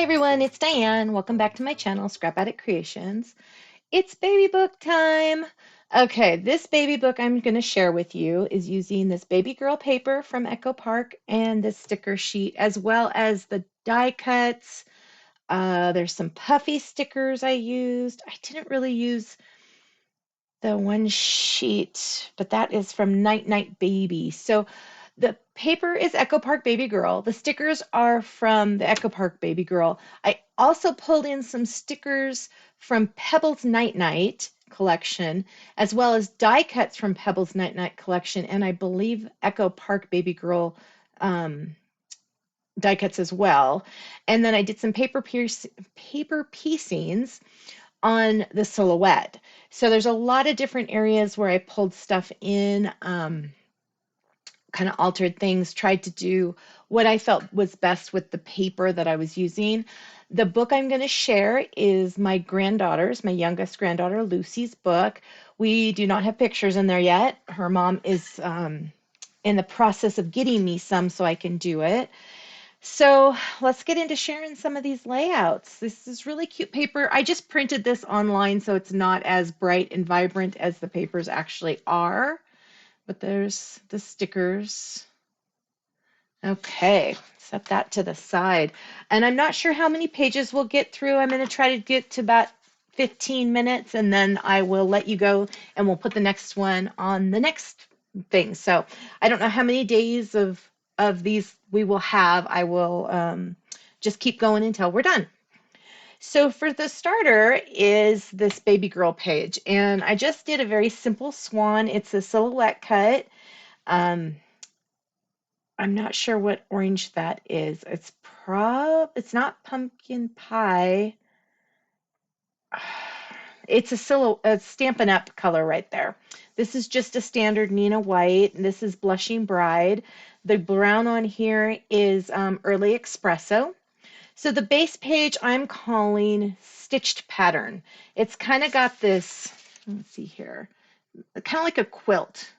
everyone, it's Diane. Welcome back to my channel, Scrap Addict Creations. It's baby book time. Okay, this baby book I'm going to share with you is using this baby girl paper from Echo Park and this sticker sheet, as well as the die cuts. There's some puffy stickers I used. I didn't really use the one sheet, but that is from Night Night Baby. So the paper is Echo Park Baby Girl. The stickers are from the Echo Park Baby Girl. I also pulled in some stickers from Pebbles Night Night collection, as well as die cuts from Pebbles Night Night collection, and I believe Echo Park Baby Girl um, die cuts as well. And then I did some paper piecings on the silhouette. So there's a lot of different areas where I pulled stuff in, kind of altered things, tried to do what I felt was best with the paper that I was using. The book I'm going to share is my granddaughter's, my youngest granddaughter, Lucy's book. We do not have pictures in there yet. Her mom is in the process of getting me some so I can do it. So let's get into sharing some of these layouts. This is really cute paper. I just printed this online so it's not as bright and vibrant as the papers actually are. But there's the stickers. Okay, set that to the side. And I'm not sure how many pages we'll get through. I'm going to try to get to about 15 minutes and then I will let you go and we'll put the next one on the next thing. So I don't know how many days of these we will have. I will just keep going until we're done. So for the starter is this baby girl page, and I just did a very simple swan. It's a silhouette cut. Um, I'm not sure what orange that is. It's not pumpkin pie. It's a Stampin' Up color right there. This is just a standard Nina White, and this is Blushing Bride. The brown on here is Early Espresso. So the base page I'm calling Stitched Pattern. It's kind of got this, let's see here, kind of like a quilt.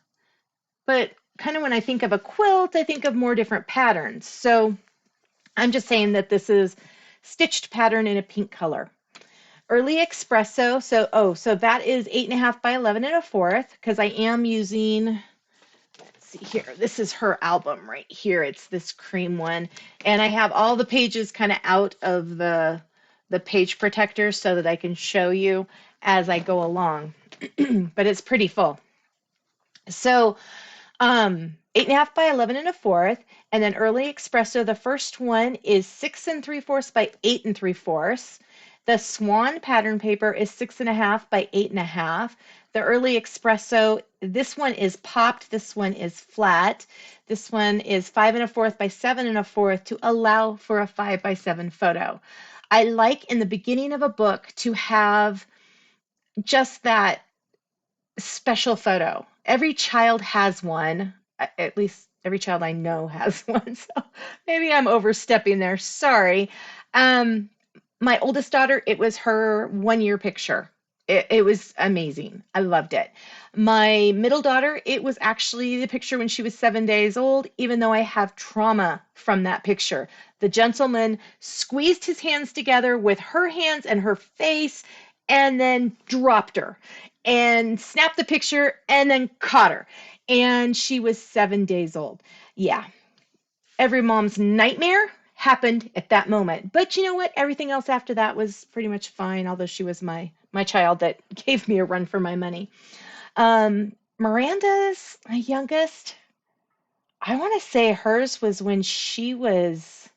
But kind of when I think of a quilt, I think of more different patterns. So I'm just saying that this is stitched pattern in a pink color. Early Espresso, so that is 8.5 by 11 1/4, because I am using, let's see here, this is her album right here. It's this cream one. And I have all the pages kind of out of the page protector so that I can show you as I go along. But it's pretty full. So 8.5 by 11 1/4, and then Early Espresso. The first one is 6 3/4 by 8 3/4. The Swan pattern paper is 6.5 by 8.5. The Early Espresso, this one is popped, this one is flat. This one is 5 1/4 by 7 1/4 to allow for a 5 by 7 photo. I like in the beginning of a book to have just that special photo. Every child has one, at least every child I know has one. So maybe I'm overstepping there. Sorry. Um, my oldest daughter, it was her 1 year picture. It was amazing. I loved it. My middle daughter, it was actually the picture when she was 7 days old, even though I have trauma from that picture. The gentleman squeezed his hands together with her hands and her face and then dropped her and snapped the picture and then caught her. And she was 7 days old. Yeah, every mom's nightmare happened at that moment. But you know what? Everything else after that was pretty much fine, although she was my child that gave me a run for my money. Miranda's, my youngest, I want to say hers was when she was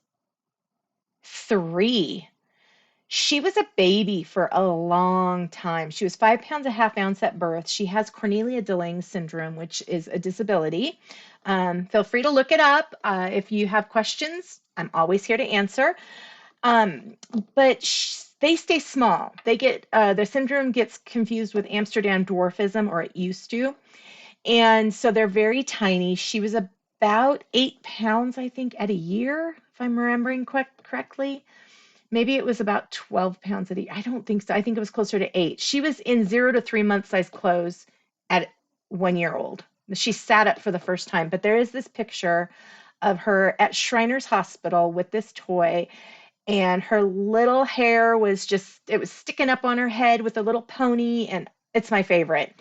3. She was a baby for a long time. She was 5 pounds a half ounce at birth. She has Cornelia de Lange syndrome, which is a disability. Feel free to look it up. If you have questions, I'm always here to answer. Um, but they stay small. The syndrome gets confused with Amsterdam dwarfism, or it used to. And so they're very tiny. She was about 8 pounds, I think, at a year, if I'm remembering correctly. Maybe it was about 12 pounds at a year. I don't think so. I think it was closer to 8. She was in 0 to 3 month size clothes at 1 year old. She sat up for the first time. But there is this picture of her at Shriners Hospital with this toy. and her little hair was just, it was sticking up on her head with a little pony, and it's my favorite.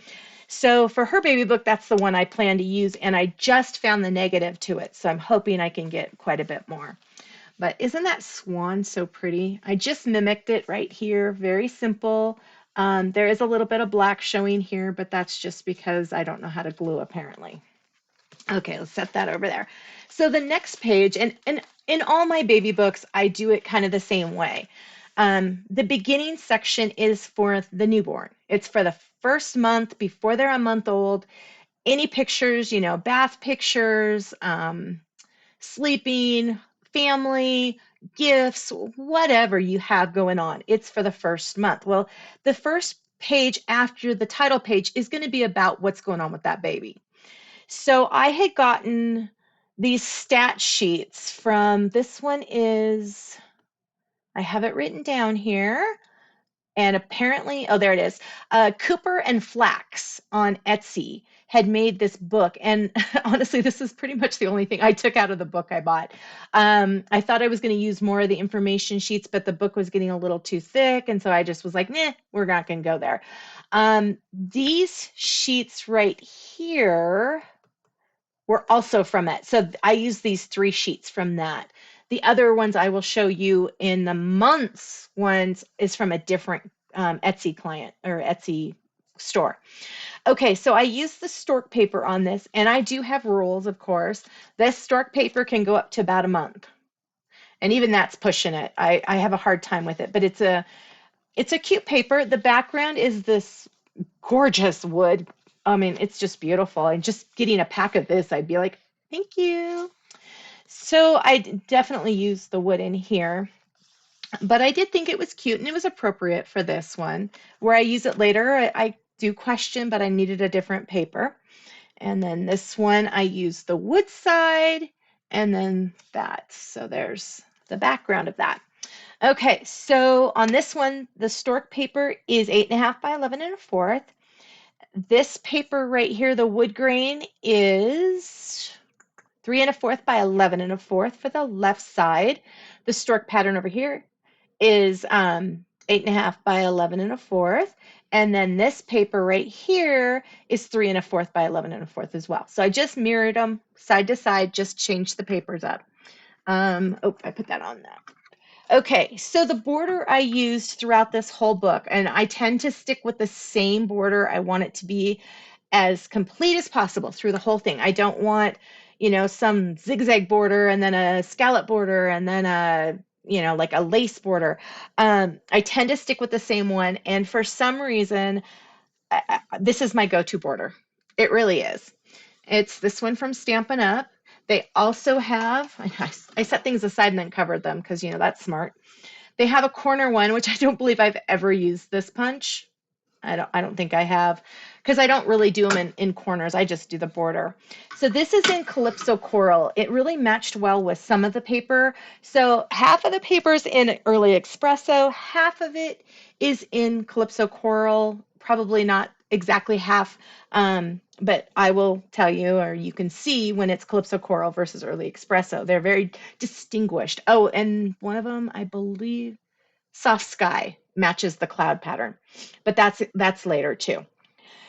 So for her baby book, that's the one I plan to use, and I just found the negative to it, so I'm hoping I can get quite a bit more. But isn't that swan so pretty? I just mimicked it right here, very simple. There is a little bit of black showing here, but that's just because I don't know how to glue apparently. Okay, let's set that over there. So the next page, and in all my baby books, I do it kind of the same way. The beginning section is for the newborn. It's for the first month before they're a month old. Any pictures, bath pictures, sleeping, family, gifts, whatever you have going on. It's for the first month. Well, the first page after the title page is going to be about what's going on with that baby. So I had gotten these stat sheets from, this one is, I have it written down here. And apparently, oh, there it is. Cooper and Flax on Etsy had made this book. And honestly, this is pretty much the only thing I took out of the book I bought. I thought I was going to use more of the information sheets, but the book was getting a little too thick. And so I just was like, nah, we're not going to go there. These sheets right here were also from it. So I use these 3 sheets from that. The other ones I will show you in the months ones is from a different Etsy client or Etsy store. Okay, so I use the Stork paper on this, and I do have rules, of course. This Stork paper can go up to about a month, and even that's pushing it. I have a hard time with it, but it's a cute paper. The background is this gorgeous wood. I mean, it's just beautiful. And just getting a pack of this, I'd be like, thank you. So I definitely used the wood in here, but I did think it was cute and it was appropriate for this one. Where I use it later, I do question, but I needed a different paper. And then this one, I used the wood side and then that. So there's the background of that. Okay, so on this one, the Stork paper is 8.5 by 11 1/4. This paper right here, the wood grain, is 3 1/4 by 11 1/4 for the left side. The Stork pattern over here is 8.5 by 11 1/4. And then this paper right here is 3 1/4 by 11 1/4 as well. So I just mirrored them side to side, just changed the papers up. Oh, I put that on now. Okay, so the border I used throughout this whole book, and I tend to stick with the same border. I want it to be as complete as possible through the whole thing. I don't want, some zigzag border and then a scallop border and then like a lace border. I tend to stick with the same one, and for some reason, this is my go-to border. It really is. It's this one from Stampin' Up. They also have, I set things aside and then covered them because, that's smart. They have a corner one, which I don't believe I've ever used this punch. I don't think I have because I don't really do them in corners. I just do the border. So this is in Calypso Coral. It really matched well with some of the paper. So half of the paper is in Early Espresso, half of it is in Calypso Coral, probably not exactly half, but I will tell you, or you can see when it's Calypso Coral versus Early Espresso. They're very distinguished. Oh, and one of them, I believe, Soft Sky matches the cloud pattern, but that's later too.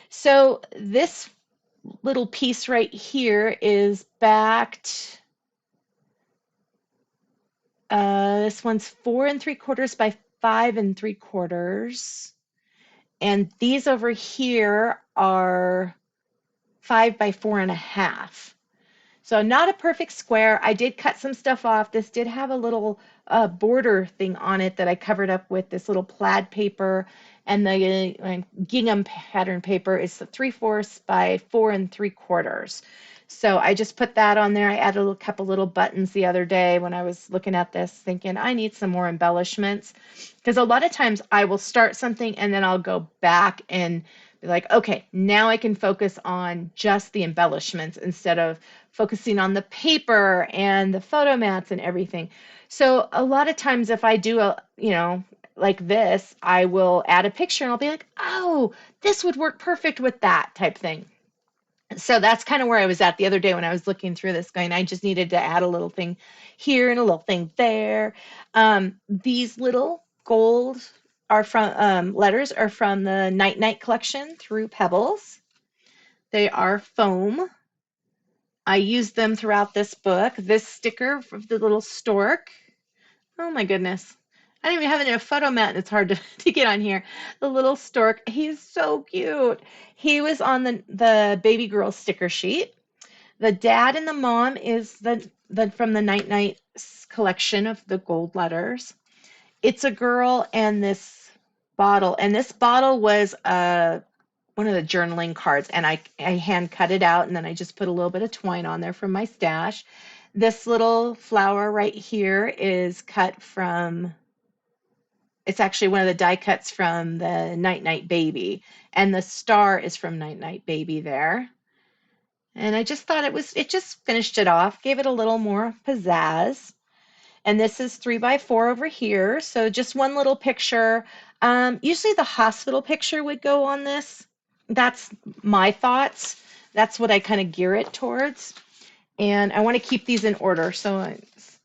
So this little piece right here is backed. This one's 4 3/4 by 5 3/4, and these over here are 5 by 4 1/2. So not a perfect square. I did cut some stuff off. This did have a little border thing on it that I covered up with this little plaid paper, and the gingham pattern paper is 3/4 by 4 3/4. So I just put that on there. I added a couple little buttons the other day when I was looking at this, thinking I need some more embellishments. Because a lot of times I will start something and then I'll go back and be like, okay, now I can focus on just the embellishments instead of focusing on the paper and the photo mats and everything. So a lot of times if I do like this, I will add a picture and I'll be like, oh, this would work perfect with that type thing. So that's kind of where I was at the other day when I was looking through this going, I just needed to add a little thing here and a little thing there. These little gold are from letters are from the Night Night collection through Pebbles. They are foam. I used them throughout this book. This sticker of the little stork. Oh my goodness. I don't even have a photo mat and it's hard to, to get on here. The little stork, he's so cute. He was on the baby girl sticker sheet. The dad and the mom is the from the Night Night collection of the gold letters. It's a girl and this bottle, and this bottle was one of the journaling cards, and I hand cut it out, and then I just put a little bit of twine on there from my stash. This little flower right here is cut from. It's actually one of the die cuts from the Night Night Baby, and the star is from Night Night Baby there. And I just thought it just finished it off, gave it a little more pizzazz. And this is 3x4 over here. So just one little picture. Usually the hospital picture would go on this. That's my thoughts. That's what I kind of gear it towards. And I want to keep these in order. So I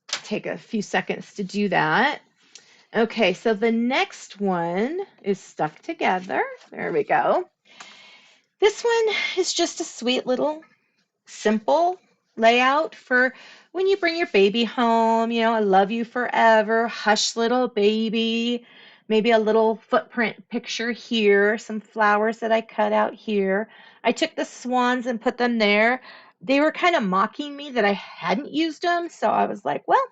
take a few seconds to do that. Okay, so the next one is stuck together. There we go. This one is just a sweet little simple layout for when you bring your baby home, I love you forever, hush little baby, maybe a little footprint picture here, some flowers that I cut out here. I took the swans and put them there. They were kind of mocking me that I hadn't used them, so I was like, well,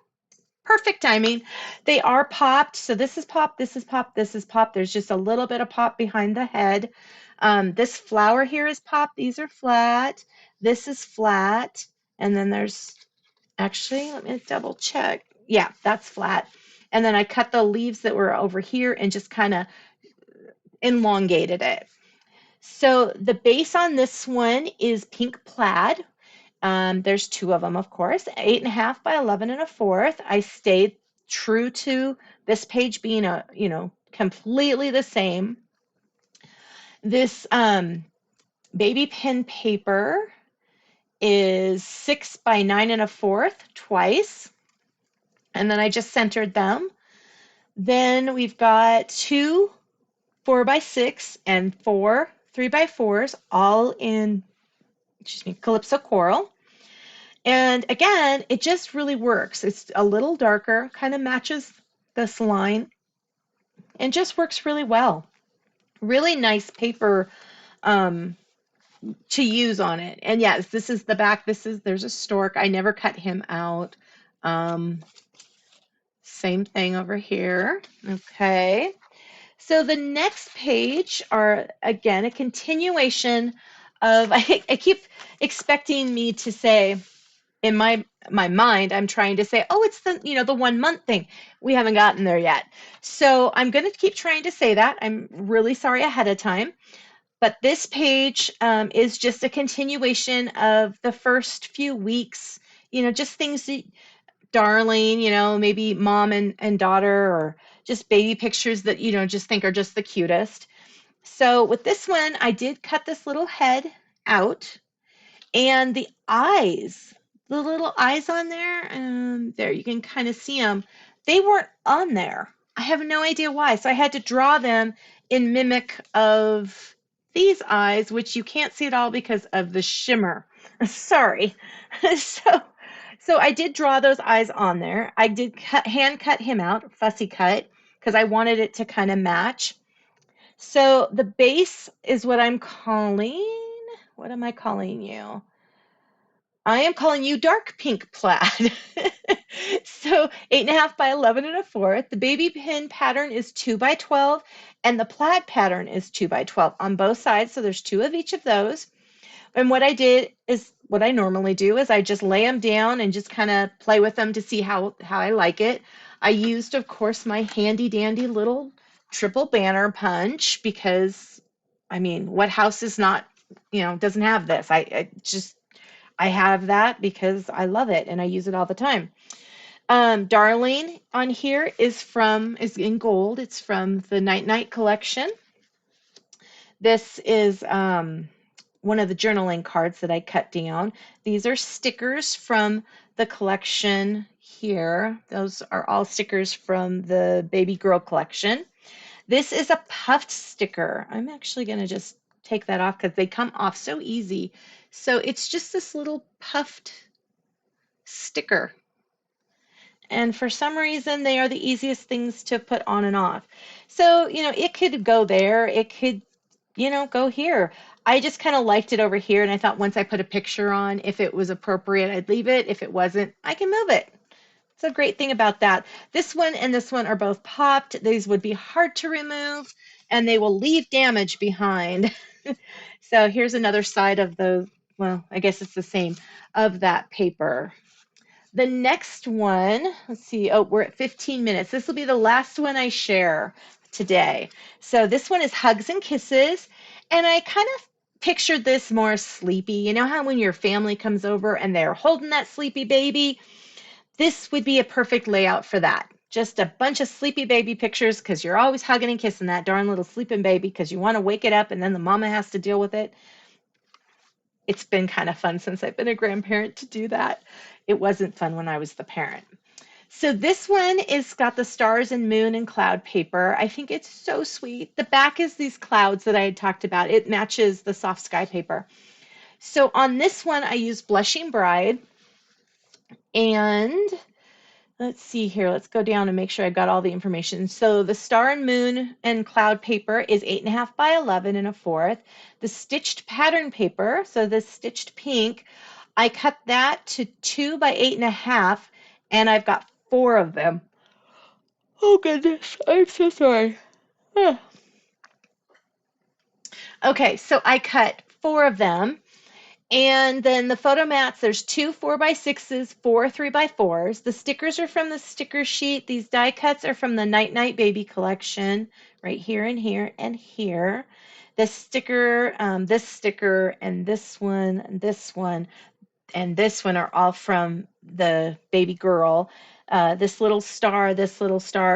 perfect timing. They are popped. So this is pop, this is pop, this is pop. There's just a little bit of pop behind the head. This flower here is pop. These are flat. This is flat. And then there's actually, let me double check. Yeah, that's flat. And then I cut the leaves that were over here and just kind of elongated it. So the base on this one is pink plaid. There's two of them, of course, 8.5 by 11 1/4. I stayed true to this page being completely the same. This baby pen paper is 6 by 9 1/4 twice. And then I just centered them. Then we've got two 4x6 and four 3x4s, all in, Calypso Coral. And again, it just really works. It's a little darker, kind of matches this line, and just works really well. Really nice paper um, to use on it. And yes, this is the back. There's a stork. I never cut him out. Um, Same thing over here. Okay. So the next page are, again, a continuation of, I keep expecting me to say, in my mind, I'm trying to say, oh, it's the 1 month thing. We haven't gotten there yet. So I'm going to keep trying to say that. I'm really sorry ahead of time. But this page is just a continuation of the first few weeks, just things that, darling, maybe mom and daughter, or just baby pictures that, just think are just the cutest. So with this one, I did cut this little head out. And the little eyes on there, there, you can kind of see them. They weren't on there. I have no idea why. So I had to draw them in mimic of these eyes, which you can't see at all because of the shimmer. Sorry. So, so I did draw those eyes on there. I did hand cut him out, fussy cut, because I wanted it to kind of match. So the base is what I'm calling. What am I calling you? I am calling you dark pink plaid. So 8.5 by 11 1/4. The baby pin pattern is 2 by 12, and the plaid pattern is 2 by 12 on both sides. So there's two of each of those. And what I did is what I normally do is I just lay them down and just kind of play with them to see how I like it. I used, of course, my handy dandy little triple banner punch because, I mean, what house is not, doesn't have this? I have that because I love it and I use it all the time. Darling on here is in gold. It's from the Night Night collection. This is one of the journaling cards that I cut down. These are stickers from the collection here. Those are all stickers from the baby girl collection. This is a puffed sticker. I'm actually going to just take that off because they come off so easy. So it's just this little puffed sticker. And for some reason, they are the easiest things to put on and off. So, it could go there. It could, go here. I just kind of liked it over here. And I thought once I put a picture on, if it was appropriate, I'd leave it. If it wasn't, I can move it. It's a great thing about that. This one and this one are both popped. These would be hard to remove and they will leave damage behind. So here's another side of the, well, I guess it's the same, of that paper. The next one, let's see, oh, we're at 15 minutes. This will be the last one I share today. So this one is Hugs and Kisses. And I kind of pictured this more sleepy. You know how when your family comes over and they're holding that sleepy baby? This would be a perfect layout for that. Just a bunch of sleepy baby pictures because you're always hugging and kissing that darn little sleeping baby because you want to wake it up and then the mama has to deal with it. It's been kind of fun since I've been a grandparent to do that. It wasn't fun when I was the parent. So this one is got the stars and moon and cloud paper. I think it's so sweet. The back is these clouds that I had talked about. It matches the soft sky paper. So on this one, I used Blushing Bride. And let's see here. Let's go down and make sure I got all the information. So the star and moon and cloud paper is 8.5 by 11 and a fourth. The stitched pattern paper, so the stitched pink, I cut that to 2 by 8.5, and I've got 4 of them. Oh goodness, I'm so sorry. Okay, so I cut 4 of them. And then the photo mats, there's 2 4x6s, 4 3x4s. The stickers are from the sticker sheet. These die cuts are from the Night Night Baby collection, right here and here and here. This sticker, and this one, and this one, and this one are all from the baby girl. This little star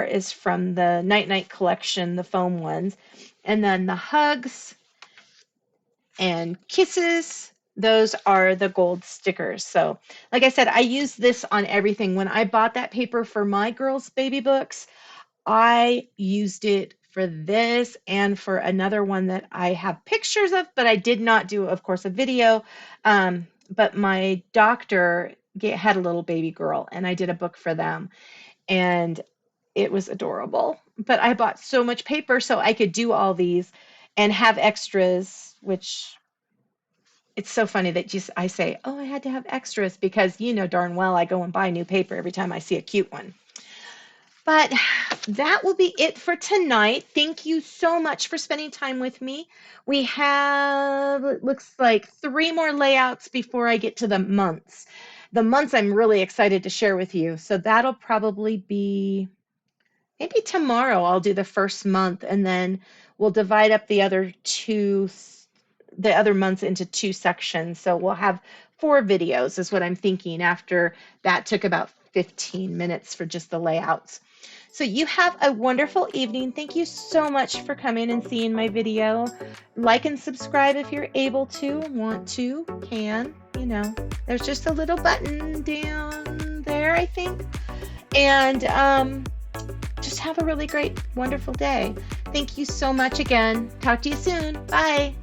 is from the Night Night collection, the foam ones. And then the hugs and kisses, those are the gold stickers. So like I said, I use this on everything. When I bought that paper for my girls' baby books, I used it for this and for another one that I have pictures of, but I did not do, of course, a video. But my doctor had a little baby girl and I did a book for them and it was adorable. But I bought so much paper so I could do all these and have extras, which it's so funny that I say, oh, I had to have extras because you know darn well I go and buy new paper every time I see a cute one. But that will be it for tonight. Thank you so much for spending time with me. We have, it looks like 3 more layouts before I get to the months. The months I'm really excited to share with you. So that'll probably be, maybe tomorrow I'll do the first month and then we'll divide up the other months into 2 sections. So we'll have 4 videos is what I'm thinking after that took about 15 minutes for just the layouts. So you have a wonderful evening. Thank you so much for coming and seeing my video. Like and subscribe if you're able to, want to, can, there's just a little button down there, I think. And just have a really great, wonderful day. Thank you so much again. Talk to you soon. Bye.